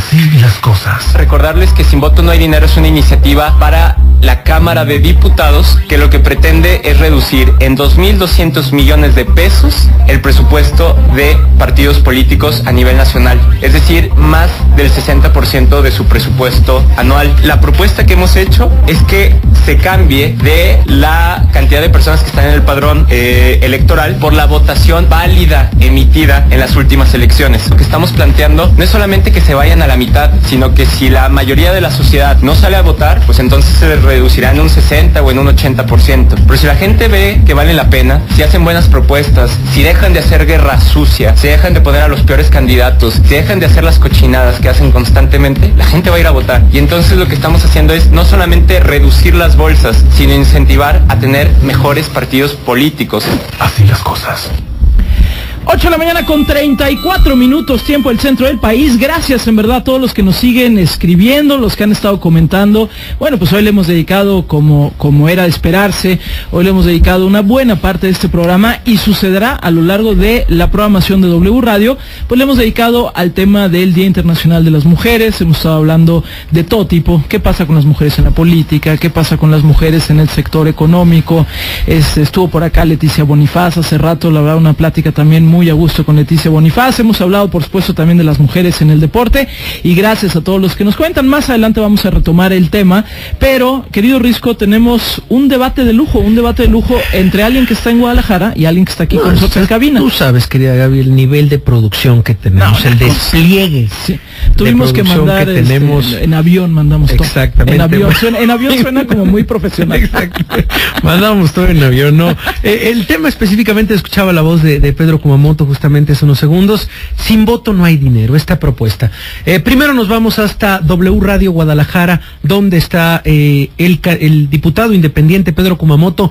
Así las cosas. Recordarles que Sin Voto No Hay Dinero es una iniciativa para la Cámara de Diputados que lo que pretende es reducir en 2.200 millones de pesos el presupuesto de partidos políticos a nivel nacional, es decir, más del 60% de su presupuesto anual. La propuesta que hemos hecho es que se cambie de la cantidad de personas que están en el padrón electoral por la votación válida emitida en las últimas elecciones. Lo que estamos planteando no es solamente que se vayan a la mitad, sino que si la mayoría de la sociedad no sale a votar, pues entonces se reducirá en un 60 o en un 80%. Pero si la gente ve que vale la pena, si hacen buenas propuestas, si dejan de hacer guerra sucia, si dejan de poner a los peores candidatos, si dejan de hacer las cochinadas que hacen constantemente, la gente va a ir a votar. Y entonces lo que estamos haciendo es no solamente reducir las bolsas, sino incentivar a tener mejores partidos políticos. Así las cosas. 8 de la mañana con 34 minutos, tiempo del centro del país. Gracias en verdad a todos los que nos siguen escribiendo, los que han estado comentando. Bueno, pues hoy le hemos dedicado, como era de esperarse, hoy le hemos dedicado una buena parte de este programa y sucederá a lo largo de la programación de W Radio. Pues le hemos dedicado al tema del Día Internacional de las Mujeres. Hemos estado hablando de todo tipo. ¿Qué pasa con las mujeres en la política? ¿Qué pasa con las mujeres en el sector económico? Estuvo por acá Leticia Bonifaz hace rato, la verdad, una plática también muy a gusto con Leticia Bonifaz. Hemos hablado, por supuesto, también de las mujeres en el deporte y gracias a todos los que nos cuentan. Más adelante vamos a retomar el tema, pero, querido Risco, tenemos un debate de lujo entre alguien que está en Guadalajara y alguien que está aquí con nosotros en cabina. Tú sabes, querida Gaby, el nivel de producción que tenemos, el despliegue. Sí. Tuvimos que mandar que tenemos... en avión mandamos todo. Exactamente. En avión suena como muy profesional. Exacto. Mandamos todo en avión, ¿no? El tema específicamente, escuchaba la voz de Pedro Kumamoto justamente hace unos segundos. Sin voto no hay dinero, esta propuesta. Primero nos vamos hasta W Radio Guadalajara, donde está el diputado independiente Pedro Kumamoto.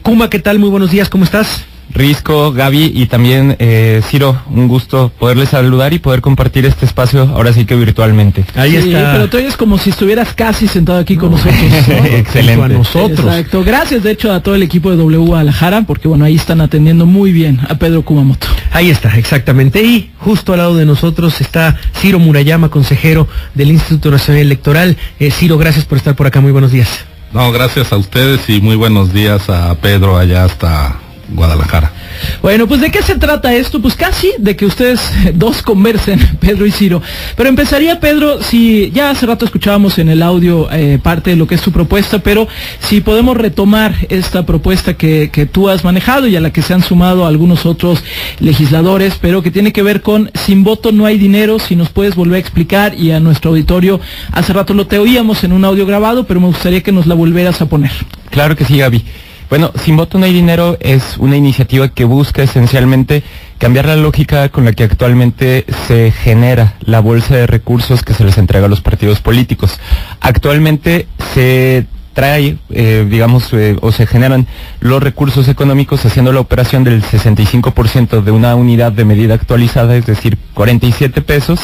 Kuma, ¿qué tal? Muy buenos días, ¿cómo estás? Risco, Gaby y también Ciro, un gusto poderles saludar y poder compartir este espacio, ahora sí que virtualmente. Ahí está. Pero tú eres como si estuvieras casi sentado aquí con nosotros, ¿no? Excelente. A nosotros. Exacto. Gracias, de hecho, a todo el equipo de W Guadalajara, porque bueno, ahí están atendiendo muy bien a Pedro Kumamoto. Ahí está, exactamente. Y justo al lado de nosotros está Ciro Murayama, consejero del Instituto Nacional Electoral. Ciro, gracias por estar por acá, muy buenos días. No, gracias a ustedes y muy buenos días a Pedro allá hasta Guadalajara. Bueno, pues ¿de qué se trata esto? Pues casi de que ustedes dos conversen, Pedro y Ciro. Pero empezaría, Pedro, si ya hace rato escuchábamos en el audio parte de lo que es tu propuesta, pero si podemos retomar esta propuesta que tú has manejado y a la que se han sumado algunos otros legisladores, pero que tiene que ver con Sin Voto No Hay Dinero. Si nos puedes volver a explicar, y a nuestro auditorio, hace rato lo te oíamos en un audio grabado, pero me gustaría que nos la volvieras a poner. Claro que sí, Gaby. Bueno, Sin Voto No Hay Dinero es una iniciativa que busca esencialmente cambiar la lógica con la que actualmente se genera la bolsa de recursos que se les entrega a los partidos políticos. Actualmente se trae, o se generan los recursos económicos haciendo la operación del 65% de una unidad de medida actualizada, es decir, 47 pesos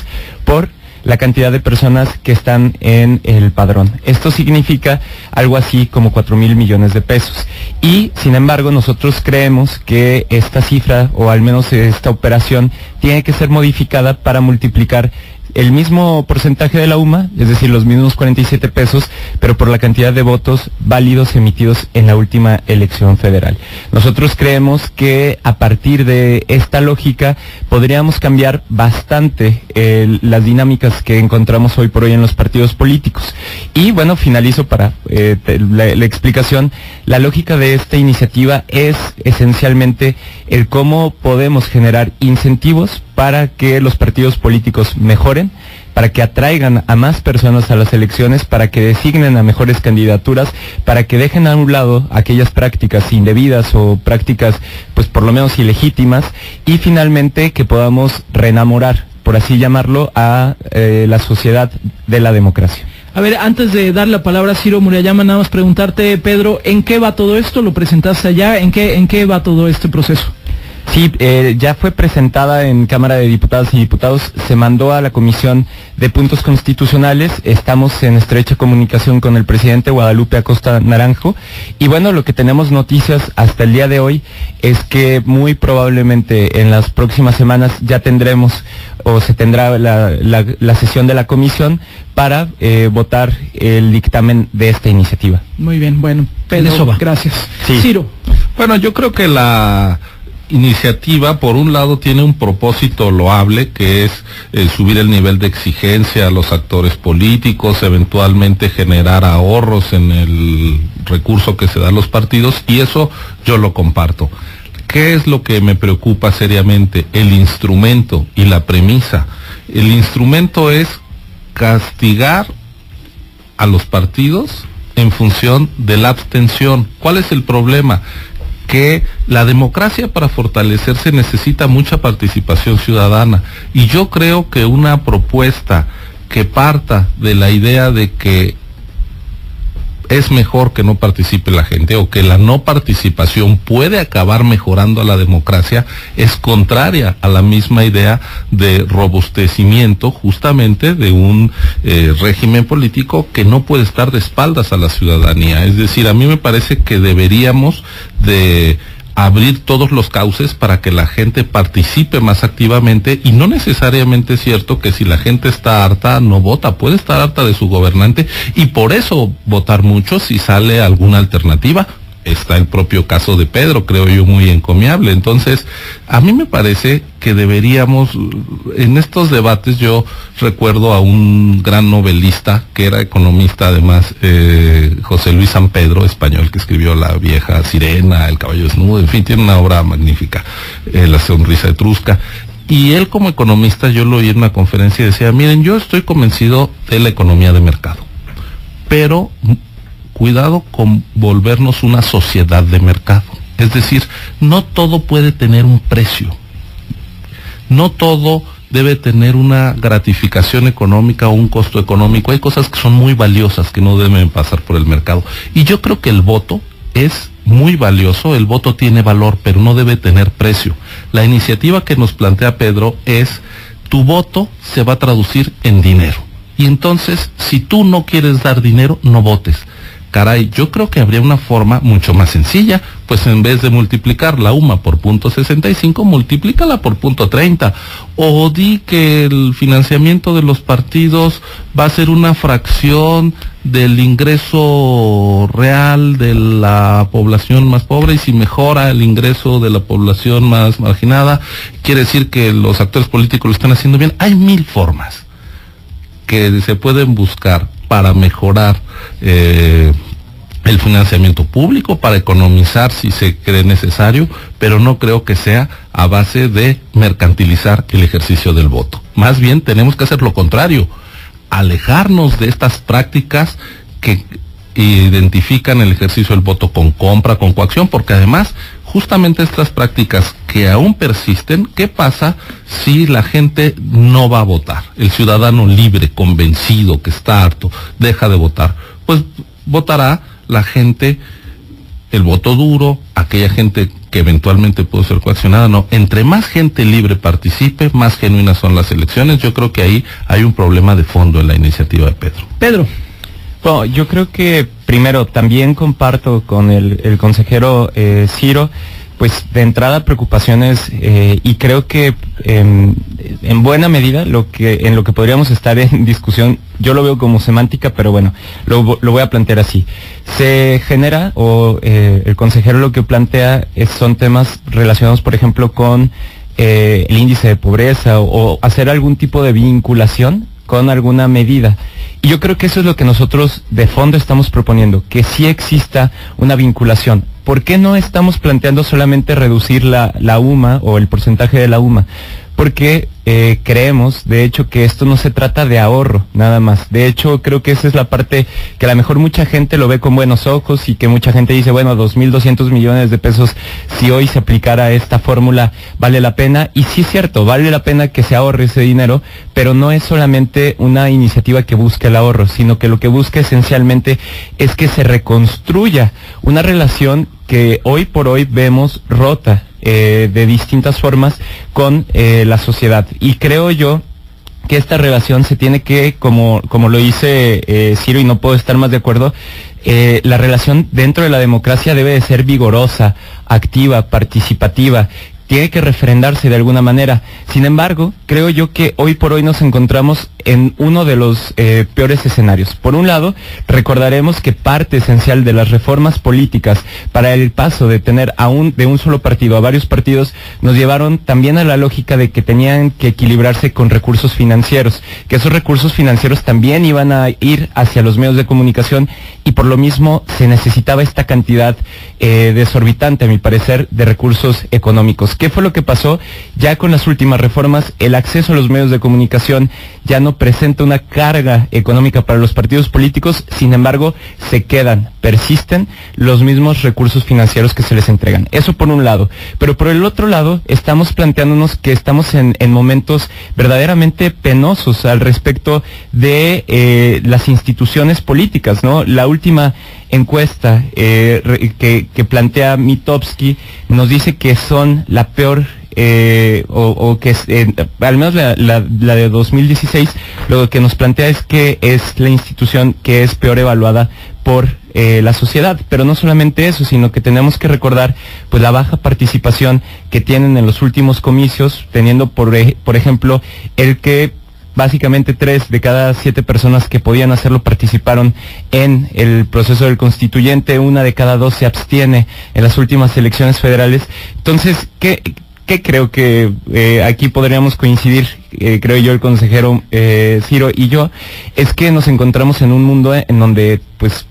por la cantidad de personas que están en el padrón. Esto significa algo así como 4,000 millones de pesos. Y, sin embargo, nosotros creemos que esta cifra, o al menos esta operación, tiene que ser modificada para multiplicar el mismo porcentaje de la UMA, es decir, los mismos 47 pesos, pero por la cantidad de votos válidos emitidos en la última elección federal. Nosotros creemos que a partir de esta lógica podríamos cambiar bastante las dinámicas que encontramos hoy por hoy en los partidos políticos. Y bueno, finalizo para la explicación. La lógica de esta iniciativa es esencialmente el cómo podemos generar incentivos para que los partidos políticos mejoren, para que atraigan a más personas a las elecciones, para que designen a mejores candidaturas, para que dejen a un lado aquellas prácticas indebidas o prácticas, pues por lo menos ilegítimas, y finalmente que podamos reenamorar, por así llamarlo, a la sociedad de la democracia. A ver, antes de dar la palabra a Ciro Murayama, nada más preguntarte, Pedro, ¿en qué va todo esto? ¿Lo presentaste allá? ¿En qué va todo este proceso? Sí, ya fue presentada en Cámara de Diputadas y Diputados, se mandó a la Comisión de Puntos Constitucionales, estamos en estrecha comunicación con el presidente Guadalupe Acosta Naranjo, y bueno, lo que tenemos noticias hasta el día de hoy es que muy probablemente en las próximas semanas ya tendremos o se tendrá la sesión de la comisión para votar el dictamen de esta iniciativa. Muy bien, bueno, Pedro, Eso va. gracias. Sí. Ciro. Bueno, yo creo que la iniciativa, por un lado, tiene un propósito loable, que es subir el nivel de exigencia a los actores políticos, eventualmente generar ahorros en el recurso que se da a los partidos, y eso yo lo comparto. ¿Qué es lo que me preocupa seriamente? El instrumento y la premisa. El instrumento es castigar a los partidos en función de la abstención. ¿Cuál es el problema? Que la democracia, para fortalecerse, necesita mucha participación ciudadana, y yo creo que una propuesta que parta de la idea de que es mejor que no participe la gente, o que la no participación puede acabar mejorando a la democracia, es contraria a la misma idea de robustecimiento justamente de un régimen político que no puede estar de espaldas a la ciudadanía. Es decir, a mí me parece que deberíamos de abrir todos los cauces para que la gente participe más activamente, y no necesariamente es cierto que si la gente está harta no vota, puede estar harta de su gobernante y por eso votar mucho si sale alguna alternativa. Está el propio caso de Pedro, creo yo, muy encomiable. Entonces, a mí me parece que deberíamos, en estos debates, yo recuerdo a un gran novelista, que era economista además, José Luis San Pedro, español, que escribió La vieja sirena, El caballo desnudo, en fin, tiene una obra magnífica, La sonrisa etrusca. Y él, como economista, yo lo oí en una conferencia y decía, miren, yo estoy convencido de la economía de mercado, pero cuidado con volvernos una sociedad de mercado. Es decir, no todo puede tener un precio, no todo debe tener una gratificación económica o un costo económico. Hay cosas que son muy valiosas que no deben pasar por el mercado, y yo creo que el voto es muy valioso, el voto tiene valor, pero no debe tener precio. La iniciativa que nos plantea Pedro es: tu voto se va a traducir en dinero, y entonces, si tú no quieres dar dinero, no votes. Caray, yo creo que habría una forma mucho más sencilla, pues en vez de multiplicar la UMA por .65, multiplícala por .30, o di que el financiamiento de los partidos va a ser una fracción del ingreso real de la población más pobre, y si mejora el ingreso de la población más marginada, quiere decir que los actores políticos lo están haciendo bien. Hay 1000 formas que se pueden buscar para mejorar el financiamiento público, para economizar si se cree necesario, pero no creo que sea a base de mercantilizar el ejercicio del voto. Más bien tenemos que hacer lo contrario, alejarnos de estas prácticas que identifican el ejercicio del voto con compra, con coacción, porque además justamente estas prácticas que aún persisten, ¿qué pasa si la gente no va a votar? El ciudadano libre, convencido, que está harto, deja de votar. Pues votará la gente, el voto duro, aquella gente que eventualmente puede ser coaccionada. No, entre más gente libre participe, más genuinas son las elecciones. Yo creo que ahí hay un problema de fondo en la iniciativa de Pedro. Pedro. Bueno, yo creo que primero también comparto con el consejero Ciro, pues de entrada preocupaciones, y creo que en buena medida en lo que podríamos estar en discusión, yo lo veo como semántica, pero bueno, lo voy a plantear así. Se genera, o el consejero lo que plantea son temas relacionados, por ejemplo, con el índice de pobreza, o hacer algún tipo de vinculación con alguna medida. Y yo creo que eso es lo que nosotros de fondo estamos proponiendo, que sí exista una vinculación. ¿Por qué no estamos planteando solamente reducir la UMA o el porcentaje de la UMA? Porque creemos, de hecho, que esto no se trata de ahorro, nada más. De hecho, creo que esa es la parte que a lo mejor mucha gente lo ve con buenos ojos, y que mucha gente dice, bueno, 2.200 millones de pesos, si hoy se aplicara esta fórmula, vale la pena. Y sí es cierto, vale la pena que se ahorre ese dinero, pero no es solamente una iniciativa que busque el ahorro, sino que lo que busca esencialmente es que se reconstruya una relación que hoy por hoy vemos rota de distintas formas con la sociedad. Y creo yo que esta relación se tiene que, como lo dice Ciro, y no puedo estar más de acuerdo, la relación dentro de la democracia debe de ser vigorosa, activa, participativa, tiene que refrendarse de alguna manera. Sin embargo, creo yo que hoy por hoy nos encontramos en uno de los peores escenarios. Por un lado, recordaremos que parte esencial de las reformas políticas para el paso de tener de un solo partido a varios partidos nos llevaron también a la lógica de que tenían que equilibrarse con recursos financieros, que esos recursos financieros también iban a ir hacia los medios de comunicación, y por lo mismo se necesitaba esta cantidad desorbitante, a mi parecer, de recursos económicos. ¿Qué fue lo que pasó? Ya con las últimas reformas, el acceso a los medios de comunicación ya no presenta una carga económica para los partidos políticos, sin embargo, persisten los mismos recursos financieros que se les entregan. Eso por un lado. Pero por el otro lado, estamos planteándonos que estamos en momentos verdaderamente penosos al respecto de las instituciones políticas, ¿no? La última encuesta que plantea Mitofsky nos dice que son la peor, al menos la de 2016, lo que nos plantea es que es la institución que es peor evaluada por la sociedad. Pero no solamente eso, sino que tenemos que recordar pues la baja participación que tienen en los últimos comicios, teniendo por ejemplo el que básicamente 3 de cada 7 personas que podían hacerlo participaron en el proceso del constituyente, 1 de cada 2 se abstiene en las últimas elecciones federales. Entonces, ¿qué creo que aquí podríamos coincidir, creo yo, el consejero Ciro y yo? Es que nos encontramos en un mundo en donde pues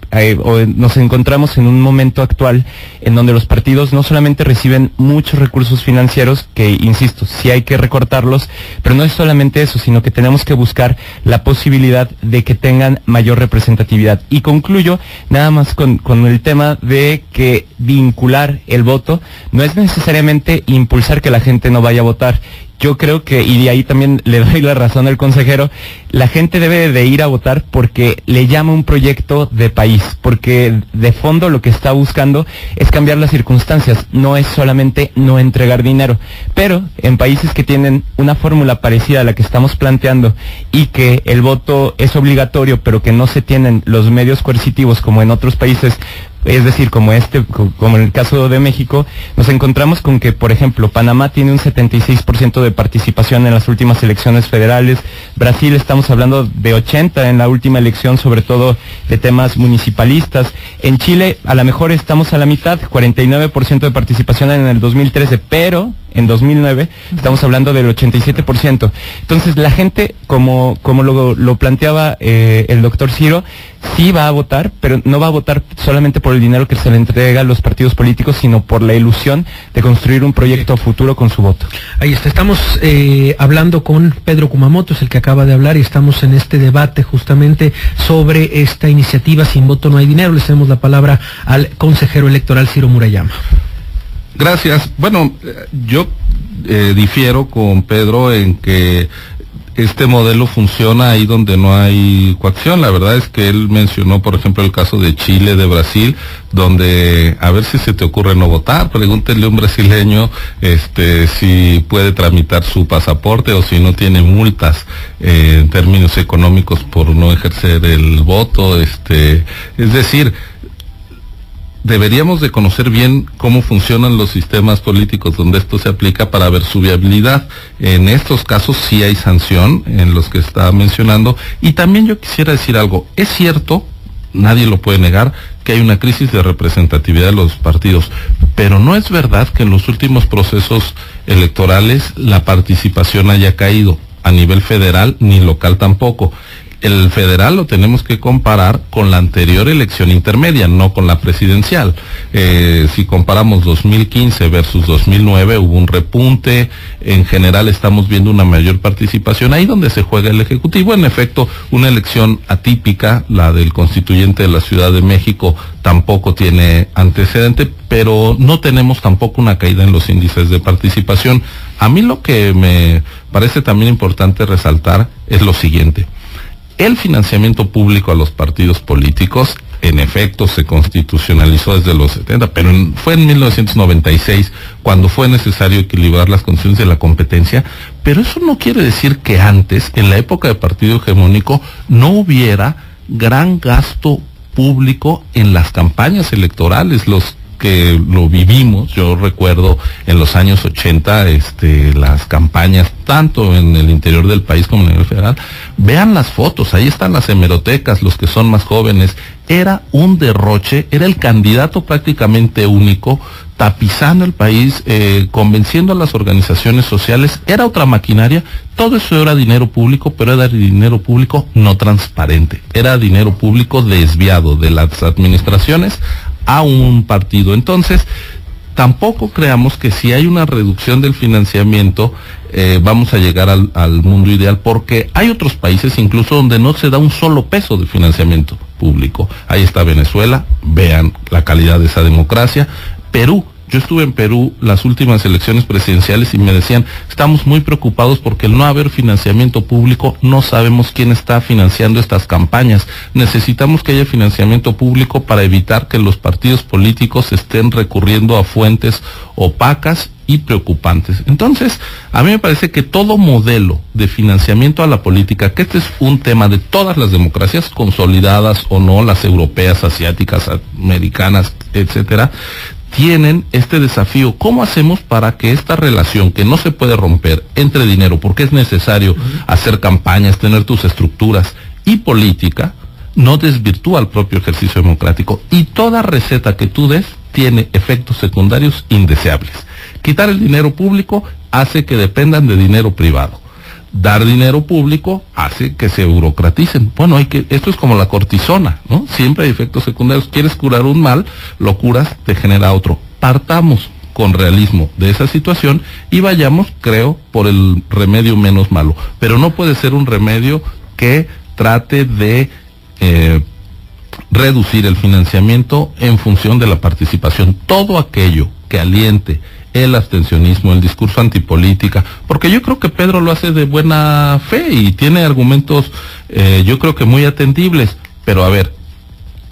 nos encontramos en un momento actual en donde los partidos no solamente reciben muchos recursos financieros, que insisto, sí hay que recortarlos, pero no es solamente eso, sino que tenemos que buscar la posibilidad de que tengan mayor representatividad. Y concluyo nada más con el tema de que vincular el voto no es necesariamente impulsar que la gente no vaya a votar. Yo creo que, y de ahí también le doy la razón al consejero, la gente debe de ir a votar porque le llama un proyecto de país, porque de fondo lo que está buscando es cambiar las circunstancias, no es solamente no entregar dinero. Pero en países que tienen una fórmula parecida a la que estamos planteando y que el voto es obligatorio, pero que no se tienen los medios coercitivos como en otros países, es decir, como en el caso de México, nos encontramos con que, por ejemplo, Panamá tiene un 76% de participación en las últimas elecciones federales, Brasil estamos hablando de 80% en la última elección, sobre todo de temas municipalistas, en Chile a lo mejor estamos a la mitad, 49% de participación en el 2013, pero en 2009 estamos hablando del 87%. Entonces la gente, como lo planteaba el doctor Ciro, sí va a votar, pero no va a votar solamente por el dinero que se le entrega a los partidos políticos, sino por la ilusión de construir un proyecto futuro con su voto. Ahí está, estamos hablando con Pedro Kumamoto, es el que acaba de hablar, y estamos en este debate justamente sobre esta iniciativa Sin Voto No Hay Dinero. Le cedemos la palabra al consejero electoral Ciro Murayama. Gracias. Bueno, yo difiero con Pedro en que este modelo funciona ahí donde no hay coacción. La verdad es que él mencionó, por ejemplo, el caso de Chile, de Brasil, donde a ver si se te ocurre no votar. Pregúntenle a un brasileño si puede tramitar su pasaporte o si no tiene multas en términos económicos por no ejercer el voto. Es decir, deberíamos de conocer bien cómo funcionan los sistemas políticos donde esto se aplica para ver su viabilidad. En estos casos sí hay sanción en los que está mencionando. Y también yo quisiera decir algo. Es cierto, nadie lo puede negar, que hay una crisis de representatividad de los partidos, pero no es verdad que en los últimos procesos electorales la participación haya caído a nivel federal ni local tampoco. El federal lo tenemos que comparar con la anterior elección intermedia, no con la presidencial. Si comparamos 2015 versus 2009, hubo un repunte. En general estamos viendo una mayor participación ahí donde se juega el Ejecutivo. En efecto, una elección atípica, la del constituyente de la Ciudad de México, tampoco tiene antecedente, pero no tenemos tampoco una caída en los índices de participación. A mí lo que me parece también importante resaltar es lo siguiente. el financiamiento público a los partidos políticos, en efecto, se constitucionalizó desde los 70, pero fue en 1996 cuando fue necesario equilibrar las condiciones de la competencia, pero eso no quiere decir que antes, en la época de partido hegemónico, no hubiera gran gasto público en las campañas electorales. Los que lo vivimos, yo recuerdo en los años 80, las campañas, tanto en el interior del país como en el federal, vean las fotos, ahí están las hemerotecas, los que son más jóvenes, era un derroche, era el candidato prácticamente único, tapizando el país, convenciendo a las organizaciones sociales, era otra maquinaria, todo eso era dinero público, pero era dinero público no transparente, era dinero público desviado de las administraciones a un partido. Entonces, tampoco creamos que si hay una reducción del financiamiento, vamos a llegar al mundo ideal, porque hay otros países incluso donde no se da un solo peso de financiamiento público. Ahí está Venezuela, vean la calidad de esa democracia. Perú, yo estuve en Perú las últimas elecciones presidenciales y me decían, estamos muy preocupados porque al no haber financiamiento público no sabemos quién está financiando estas campañas. Necesitamos que haya financiamiento público para evitar que los partidos políticos estén recurriendo a fuentes opacas y preocupantes. Entonces, a mí me parece que todo modelo de financiamiento a la política, que este es un tema de todas las democracias, consolidadas o no, las europeas, asiáticas, americanas, etcétera, tienen este desafío. ¿Cómo hacemos para que esta relación que no se puede romper entre dinero, porque es necesario hacer campañas, tener tus estructuras, y política, no desvirtúa el propio ejercicio democrático? Y toda receta que tú des tiene efectos secundarios indeseables. Quitar el dinero público hace que dependan de dinero privado. Dar dinero público hace que se burocraticen. Bueno, esto es como la cortisona, ¿no? Siempre hay efectos secundarios. Quieres curar un mal, lo curas, te genera otro. Partamos con realismo de esa situación y vayamos, creo, por el remedio menos malo. Pero no puede ser un remedio que trate de reducir el financiamiento en función de la participación. Todo aquello que aliente el abstencionismo, el discurso antipolítica, porque yo creo que Pedro lo hace de buena fe y tiene argumentos yo creo que muy atendibles, pero a ver,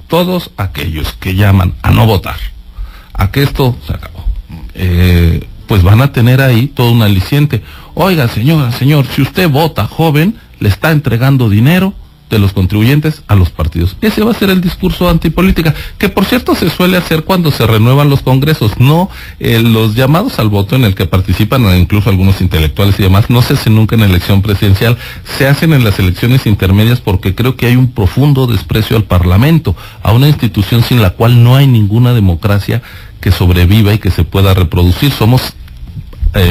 todos aquellos que llaman a no votar, a que esto se acabó, pues van a tener ahí todo un aliciente. Oiga, señora, señor, si usted vota joven, le está entregando dinero de los contribuyentes a los partidos. Ese va a ser el discurso antipolítica, que por cierto se suele hacer cuando se renuevan los congresos, no los llamados al voto en el que participan incluso algunos intelectuales y demás, no se hacen nunca en elección presidencial, se hacen en las elecciones intermedias, porque creo que hay un profundo desprecio al Parlamento, a una institución sin la cual no hay ninguna democracia que sobreviva y que se pueda reproducir. Somos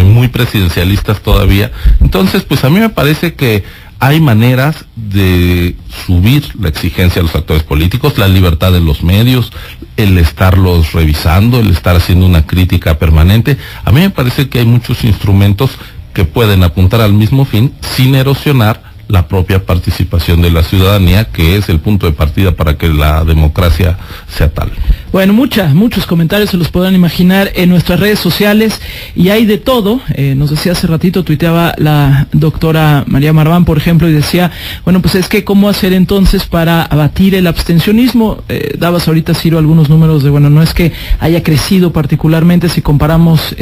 muy presidencialistas todavía. Entonces, pues a mí me parece que hay maneras de subir la exigencia a los actores políticos, la libertad de los medios, el estarlos revisando, el estar haciendo una crítica permanente. A mí me parece que hay muchos instrumentos que pueden apuntar al mismo fin sin erosionar la propia participación de la ciudadanía, que es el punto de partida para que la democracia sea tal. Bueno, muchos comentarios se los podrán imaginar en nuestras redes sociales y hay de todo. Nos decía hace ratito, tuiteaba la doctora María Marván, por ejemplo, y decía, bueno, pues es que ¿cómo hacer entonces para abatir el abstencionismo? Dabas ahorita, Ciro, algunos números de, bueno, no es que haya crecido particularmente si comparamos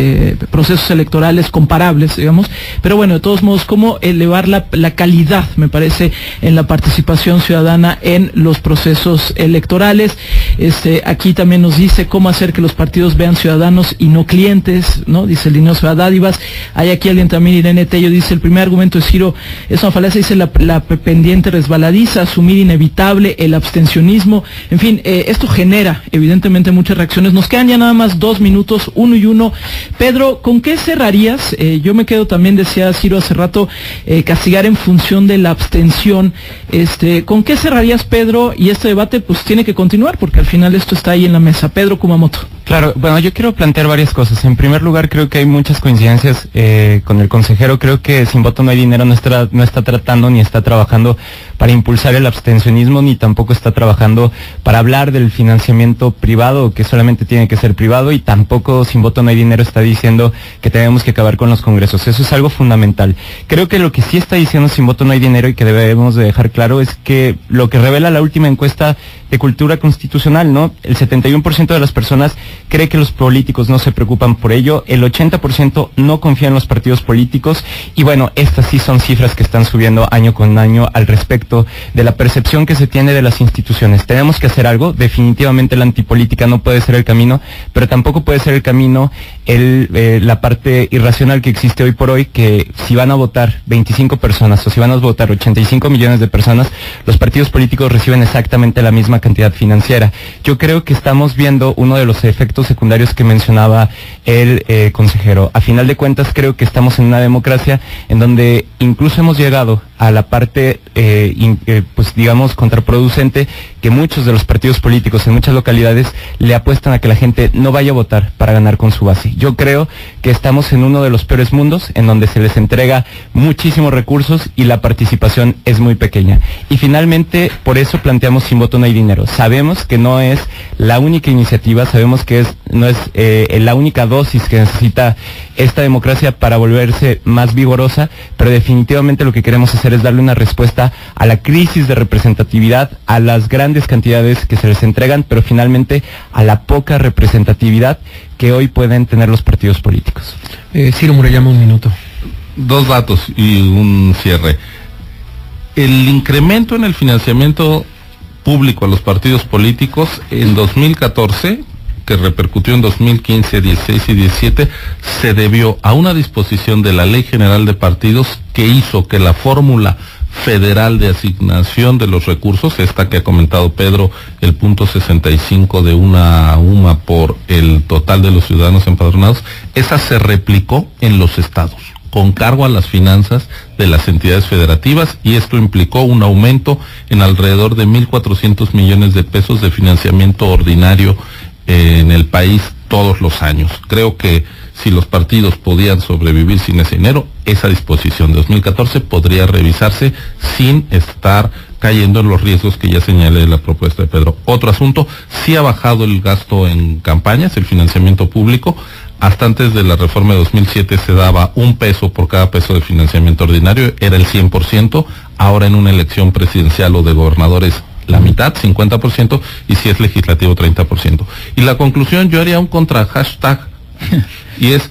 procesos electorales comparables, digamos, pero bueno, de todos modos, ¿cómo elevar la calidad, me parece, en la participación ciudadana en los procesos electorales? Aquí también nos dice cómo hacer que los partidos vean ciudadanos y no clientes, ¿no? Dice Lineo Dádivas. Hay aquí alguien también, Irene Tello, dice, el primer argumento de Ciro es una falacia, dice la pendiente resbaladiza, asumir inevitable el abstencionismo. En fin, esto genera evidentemente muchas reacciones. Nos quedan ya nada más 2 minutos, 1 y 1. Pedro, ¿con qué cerrarías? Yo me quedo también, decía Ciro hace rato, castigar en función de la abstención. ¿Con qué cerrarías, Pedro? Y este debate pues tiene que continuar, porque al final esto está ahí en la mesa. Pedro Kumamoto. Claro, bueno, yo quiero plantear varias cosas. En primer lugar, creo que hay muchas coincidencias con el consejero. Creo que Sin Voto No Hay Dinero no está tratando ni está trabajando para impulsar el abstencionismo, ni tampoco está trabajando para hablar del financiamiento privado, que solamente tiene que ser privado, y tampoco Sin Voto No Hay Dinero está diciendo que tenemos que acabar con los congresos. Eso es algo fundamental. Creo que lo que sí está diciendo Sin Voto No Hay Dinero y que debemos de dejar claro es que lo que revela la última encuesta de cultura constitucional, ¿no? El 71% de las personas cree que los políticos no se preocupan por ello, el 80% no confía en los partidos políticos, y bueno, estas sí son cifras que están subiendo año con año al respecto de la percepción que se tiene de las instituciones. Tenemos que hacer algo, definitivamente la antipolítica no puede ser el camino, pero tampoco puede ser el camino la parte irracional que existe hoy por hoy, que si van a votar 25 personas o si van a votar 85 millones de personas, los partidos políticos reciben exactamente la misma cantidad financiera. Yo creo que estamos viendo uno de los efectos secundarios que mencionaba el consejero. A final de cuentas, creo que estamos en una democracia en donde incluso hemos llegado a la parte, pues digamos, contraproducente, que muchos de los partidos políticos en muchas localidades le apuestan a que la gente no vaya a votar para ganar con su base. Yo creo que estamos en uno de los peores mundos, en donde se les entrega muchísimos recursos y la participación es muy pequeña. Y finalmente, por eso planteamos Sin Voto No Hay Dinero. Sabemos que no es la única iniciativa, sabemos que no es la única dosis que necesita esta democracia para volverse más vigorosa, pero definitivamente lo que queremos hacer es darle una respuesta a la crisis de representatividad, a las grandes cantidades que se les entregan, pero finalmente a la poca representatividad que hoy pueden tener los partidos políticos. Ciro Murayama, un minuto. 2 datos y un cierre. El incremento en el financiamiento público a los partidos políticos en 2014, que repercutió en 2015, 16 y 17, se debió a una disposición de la Ley General de Partidos que hizo que la fórmula federal de asignación de los recursos, esta que ha comentado Pedro, el punto 65 de una UMA por el total de los ciudadanos empadronados, esa se replicó en los estados, con cargo a las finanzas de las entidades federativas, y esto implicó un aumento en alrededor de 1.400 millones de pesos de financiamiento ordinario en el país todos los años. Creo que si los partidos podían sobrevivir sin ese dinero, esa disposición de 2014 podría revisarse sin estar cayendo en los riesgos que ya señalé en la propuesta de Pedro. Otro asunto, sí ha bajado el gasto en campañas, el financiamiento público. Hasta antes de la reforma de 2007 se daba $1 por cada peso de financiamiento ordinario, era el 100%, ahora en una elección presidencial o de gobernadores la mitad, 50%, y si es legislativo 30%. Y la conclusión, yo haría un hashtag, y es: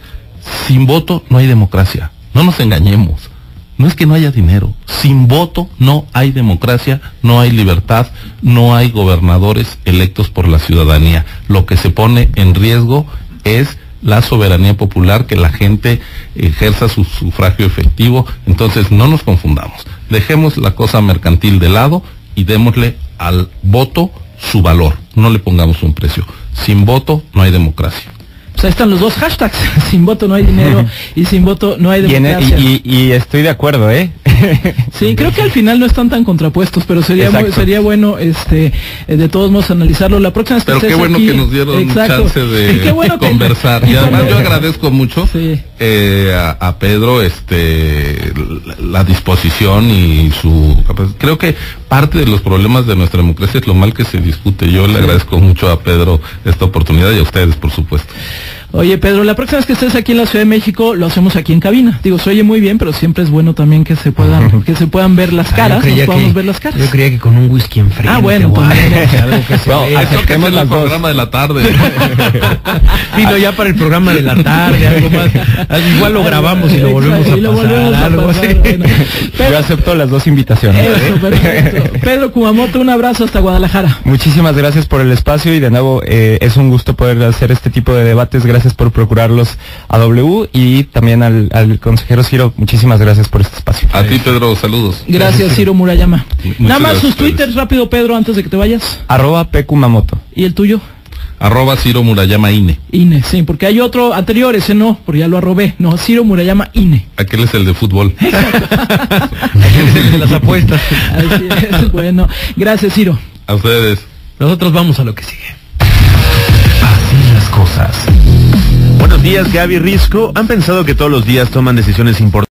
sin voto no hay democracia. No nos engañemos, no es que no haya dinero, sin voto no hay democracia, no hay libertad, no hay gobernadores electos por la ciudadanía. Lo que se pone en riesgo es la soberanía popular, que la gente ejerza su sufragio efectivo. Entonces no nos confundamos, dejemos la cosa mercantil de lado y démosle al voto su valor, no le pongamos un precio. Sin voto no hay democracia. Pues ahí están los 2 hashtags, Sin Voto No Hay Dinero y Sin Voto No Hay Democracia. Y estoy de acuerdo, Sí, creo que al final no están tan contrapuestos, pero sería bueno de todos modos analizarlo. La próxima vez que pero qué bueno aquí, que nos dieron chance de conversar. Y además yo agradezco mucho a Pedro la disposición y su capacidad. Creo que parte de los problemas de nuestra democracia es lo mal que se discute. Yo le agradezco mucho a Pedro esta oportunidad y a ustedes, por supuesto. Oye, Pedro, la próxima vez que estés aquí en la Ciudad de México, lo hacemos aquí en cabina. Digo, se oye muy bien, pero siempre es bueno también que se puedan ver las caras, ver las caras. Yo creía que con un whisky enfrente. Ah, bueno, acerquemos el programa de la tarde. Sí, no, ya para el programa de la tarde, algo más. Igual lo grabamos y lo volvemos a pasar. Bueno. Yo acepto las 2 invitaciones. Eso, perfecto. Pedro Kumamoto, un abrazo hasta Guadalajara. Muchísimas gracias por el espacio y de nuevo es un gusto poder hacer este tipo de debates. Gracias por procurarlos a W, y también al consejero Ciro, muchísimas gracias por este espacio. A ti, Pedro, saludos. Gracias, Ciro Murayama. Nada más sus twitters rápido, Pedro, antes de que te vayas. @pkumamoto. ¿Y el tuyo? Ciro Murayama INE. INE, sí, porque hay otro anterior, ese no, porque ya lo arrobé. No, Ciro Murayama INE. Aquel es el de fútbol. Aquel es el de las apuestas. Así es, bueno. Gracias, Ciro. A ustedes. Nosotros vamos a lo que sigue. Así las cosas. Buenos días, Gaby Risco. ¿Han pensado que todos los días toman decisiones importantes?